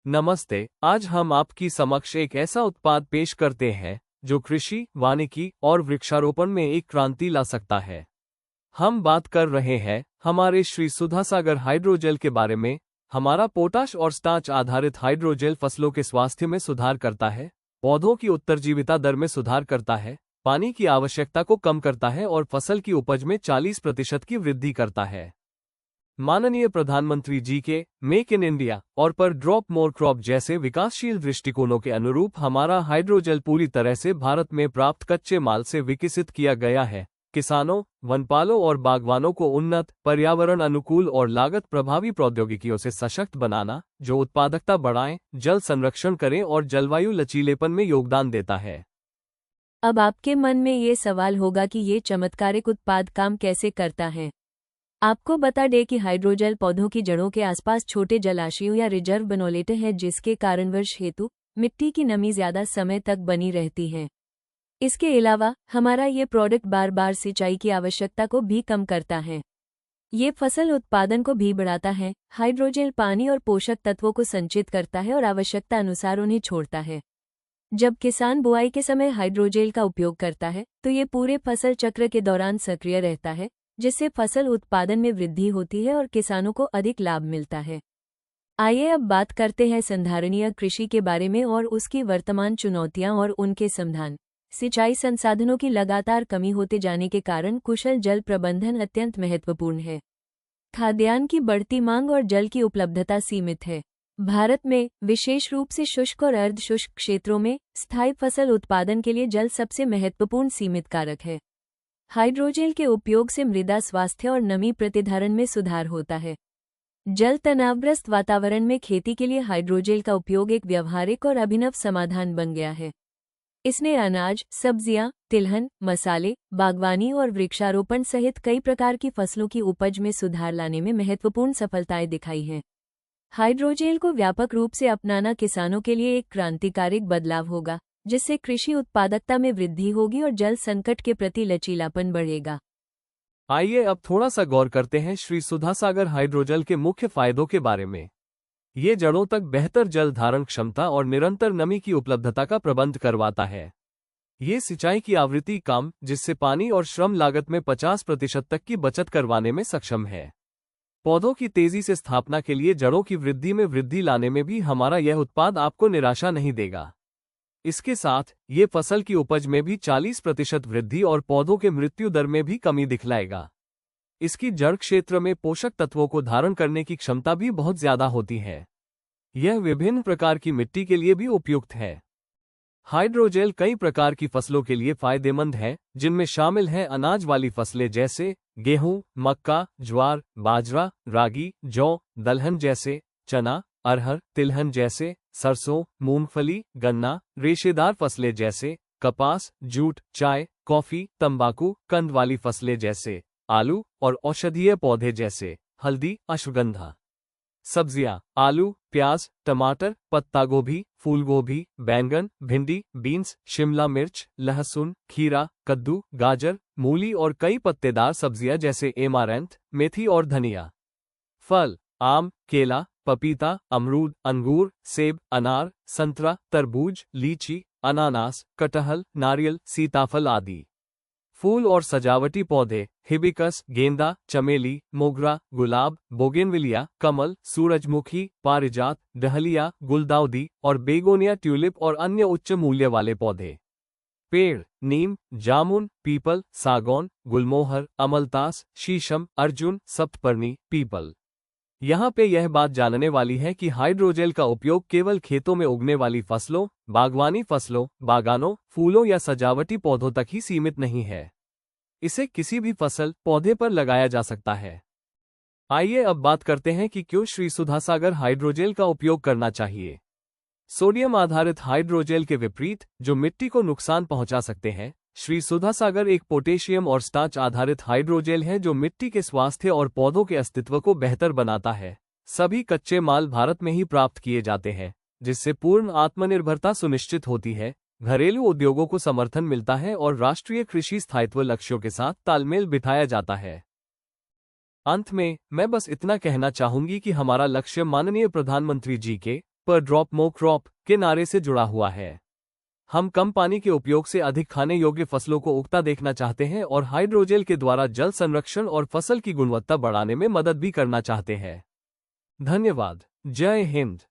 नमस्ते। आज हम आपकी समक्ष एक ऐसा उत्पाद पेश करते हैं जो कृषि, वानिकी और वृक्षारोपण में एक क्रांति ला सकता है। हम बात कर रहे हैं हमारे श्री सुधासागर हाइड्रोजेल के बारे में। हमारा पोटाश और स्टार्च आधारित हाइड्रोजेल फसलों के स्वास्थ्य में सुधार करता है, पौधों की उत्तरजीविता दर में सुधार करता है, पानी की आवश्यकता को कम करता है और फसल की उपज में 40% की वृद्धि करता है। माननीय प्रधानमंत्री जी के मेक इन इंडिया और पर ड्रॉप मोर क्रॉप जैसे विकासशील दृष्टिकोणों के अनुरूप हमारा हाइड्रोजेल पूरी तरह से भारत में प्राप्त कच्चे माल से विकसित किया गया है। किसानों, वनपालों और बागवानों को उन्नत, पर्यावरण अनुकूल और लागत प्रभावी प्रौद्योगिकियों से सशक्त बनाना, जो उत्पादकता बढ़ाएं, जल संरक्षण करें और जलवायु लचीलेपन में योगदान देता है। अब आपके मन में ये सवाल होगा कि ये चमत्कारिक उत्पाद काम कैसे करता है। आपको बता दें कि हाइड्रोजेल पौधों की जड़ों के आसपास छोटे जलाशयों या रिजर्व बना लेते हैं, जिसके कारण वर्ष हेतु मिट्टी की नमी ज्यादा समय तक बनी रहती है। इसके अलावा हमारा ये प्रोडक्ट बार बार सिंचाई की आवश्यकता को भी कम करता है। ये फसल उत्पादन को भी बढ़ाता है। हाइड्रोजेल पानी और पोषक तत्वों को संचित करता है और आवश्यकता अनुसार उन्हें छोड़ता है। जब किसान बुआई के समय हाइड्रोजेल का उपयोग करता है तो ये पूरे फसल चक्र के दौरान सक्रिय रहता है, जिससे फसल उत्पादन में वृद्धि होती है और किसानों को अधिक लाभ मिलता है। आइए अब बात करते हैं संधारणीय कृषि के बारे में और उसकी वर्तमान चुनौतियां और उनके समाधान। सिंचाई संसाधनों की लगातार कमी होते जाने के कारण कुशल जल प्रबंधन अत्यंत महत्वपूर्ण है। खाद्यान्न की बढ़ती मांग और जल की उपलब्धता सीमित है। भारत में विशेष रूप से शुष्क और अर्ध शुष्क क्षेत्रों में स्थायी फसल उत्पादन के लिए जल सबसे महत्वपूर्ण सीमित कारक है। हाइड्रोजेल के उपयोग से मृदा स्वास्थ्य और नमी प्रतिधारण में सुधार होता है। जल तनावग्रस्त वातावरण में खेती के लिए हाइड्रोजेल का उपयोग एक व्यावहारिक और अभिनव समाधान बन गया है। इसने अनाज, सब्जियां, तिलहन, मसाले, बागवानी और वृक्षारोपण सहित कई प्रकार की फसलों की उपज में सुधार लाने में महत्वपूर्ण सफलताएं दिखाई हैं। हाइड्रोजेल को व्यापक रूप से अपनाना किसानों के लिए एक क्रांतिकारी बदलाव होगा, जिससे कृषि उत्पादकता में वृद्धि होगी और जल संकट के प्रति लचीलापन बढ़ेगा। आइए अब थोड़ा सा गौर करते हैं श्री सुधासागर हाइड्रोजेल के मुख्य फायदों के बारे में। ये जड़ों तक बेहतर जल धारण क्षमता और निरंतर नमी की उपलब्धता का प्रबंध करवाता है। ये सिंचाई की आवृत्ति कम, जिससे पानी और श्रम लागत में 50% तक की बचत करवाने में सक्षम है। पौधों की तेजी से स्थापना के लिए जड़ों की वृद्धि में वृद्धि लाने में भी हमारा यह उत्पाद आपको निराशा नहीं देगा। इसके साथ ये फसल की उपज में भी 40% वृद्धि और पौधों के मृत्यु दर में भी कमी दिखलाएगा। इसकी जड़ क्षेत्र में पोषक तत्वों को धारण करने की क्षमता भी बहुत ज्यादा होती है। यह विभिन्न प्रकार की मिट्टी के लिए भी उपयुक्त है। हाइड्रोजेल कई प्रकार की फसलों के लिए फायदेमंद है, जिनमें शामिल हैं अनाज वाली फसलें जैसे गेहूं, मक्का, ज्वार, बाजरा, रागी, जौ, दलहन जैसे चना, अरहर, तिलहन जैसे सरसों, मूंगफली, गन्ना, रेशेदार फसलें जैसे कपास, जूट, चाय, कॉफी, तंबाकू, कंद वाली फसलें जैसे आलू और औषधीय पौधे जैसे हल्दी, अश्वगंधा। सब्जियां आलू, प्याज, टमाटर, पत्ता गोभी, फूलगोभी, बैंगन, भिंडी, बीन्स, शिमला मिर्च, लहसुन, खीरा, कद्दू, गाजर, मूली और कई पत्तेदार सब्जियां जैसे एमारैंथ, मेथी और धनिया। फल आम, केला, पपीता, अमरूद, अंगूर, सेब, अनार, संतरा, तरबूज, लीची, अनानास, कटहल, नारियल, सीताफल आदि। फूल और सजावटी पौधे हिबिस्कस, गेंदा, चमेली, मोगरा, गुलाब, बोगेनविलिया, कमल, सूरजमुखी, पारिजात, डहलिया, गुलदाउदी और बेगोनिया, ट्यूलिप और अन्य उच्च मूल्य वाले पौधे। पेड़ नीम, जामुन, पीपल, सागौन, गुलमोहर, अमलतास, शीशम, अर्जुन, सप्तपर्णी, पीपल। यहाँ पे यह बात जानने वाली है कि हाइड्रोजेल का उपयोग केवल खेतों में उगने वाली फसलों, बागवानी फसलों, बागानों, फूलों या सजावटी पौधों तक ही सीमित नहीं है। इसे किसी भी फसल, पौधे पर लगाया जा सकता है। आइए अब बात करते हैं कि क्यों श्री सुधासागर हाइड्रोजेल का उपयोग करना चाहिए। सोडियम आधारित हाइड्रोजेल के विपरीत, जो मिट्टी को नुकसान पहुंचा सकते हैं, श्री सुधासागर एक पोटेशियम और स्टार्च आधारित हाइड्रोजेल है जो मिट्टी के स्वास्थ्य और पौधों के अस्तित्व को बेहतर बनाता है। सभी कच्चे माल भारत में ही प्राप्त किए जाते हैं, जिससे पूर्ण आत्मनिर्भरता सुनिश्चित होती है, घरेलू उद्योगों को समर्थन मिलता है और राष्ट्रीय कृषि स्थायित्व लक्ष्यों के साथ तालमेल बिठाया जाता है। अंत में मैं बस इतना कहना चाहूंगी कि हमारा लक्ष्य माननीय प्रधानमंत्री जी के पर ड्रॉप मोर क्रॉप के नारे से जुड़ा हुआ है। हम कम पानी के उपयोग से अधिक खाने योग्य फसलों को उगता देखना चाहते हैं और हाइड्रोजेल के द्वारा जल संरक्षण और फसल की गुणवत्ता बढ़ाने में मदद भी करना चाहते हैं। धन्यवाद। जय हिंद।